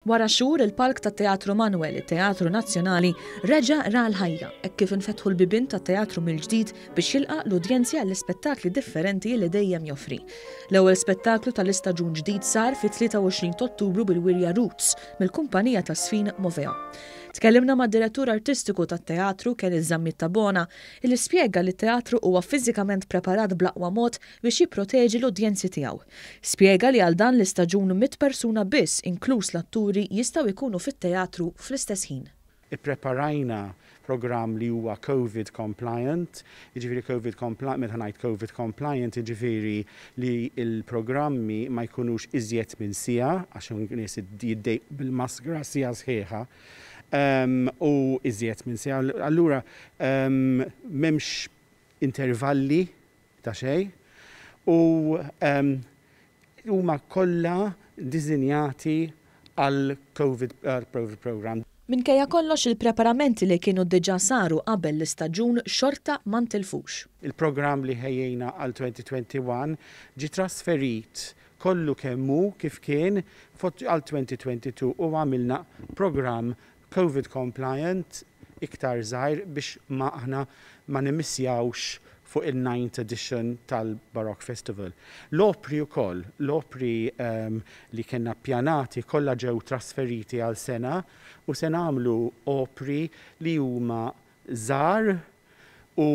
Wara xhur il-Palk tat-Teatru Manuel, it-Teatru Nazzjonali, reġa' ra l-ħajja hekk kif infetħu l-bibien tat-teatru mill-ġdid biex jilqa' l-udjenzi għall-ispettakli differenti li dejjem joffri. L-ewwel spettaklu tal-istaġun ġdid sar fit-23 Ottubru bil-Wirja Roots mill-kumpanija ta' Sfin Movea. Tkellimna mad-direttur artistiku tat-teatru Kenny Zammittabona li spjega li t-teatru huwa fiżikament preparat bl-aqwa mod biex jipproteġi l-udjenzi tiegħu. Spjega li għal dan l-istaġun 100 persuna biss, inkluż l-atturi, jistgħu jkunu fit-teatru fl-istess ħin. Ippreparajna programm li huwa COVID compliant, jiġifieri COVID compliant, meta ngħid COVID compliant, jiġifieri li l-programmi ma jkunux iżjed minn siegħa għax nies jiddejq bil-maskra siegħa sħiħa. U iżjed minn siegħa. Allura m'hemmx intervalli ta' xejn u huma kollha diżinjati għal COVID program. Minkejja kollox il-preparamenti li kienu diġà saru qabel l-istaġun xorta ma ntilfux. Il-programm li ħejjejna għal 2021 ġi trasferit kollu kemmu kif kien għal 2022 u għamilna programm COVID compliant iktar żgħir biex aħna ma nimissjawx fuq il-9th edition tal-Baroque Festival. L-opri wkoll, l-opri li kienna ppjanati kollha ġew trasferiti għal sena u se nagħmlu opri li huma żgħar u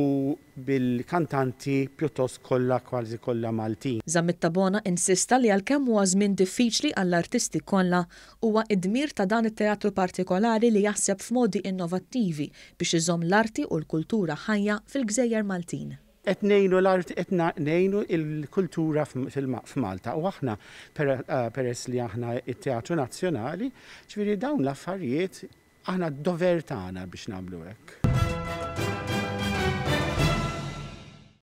bil-kantanti pjuttost kollha kważi kollha Maltin. Zammittabona insista li għalkemm huwa żmien diffiċli għall-artisti kollha huwa id-dmir ta' dan it-teatru partikolari li jaħseb f'modi innovattivi biex iżomm l-arti u l-kultura ħajja fil-Gżejjer Maltin. Qed ngħinu l-art, qed ngħinu l-kultura f'Malta u aħna peress li aħna it-Teatru Nazzjonali, ġifieri dawn l-affarijiet aħna d-dover tagħna biex nagħmlu hekk.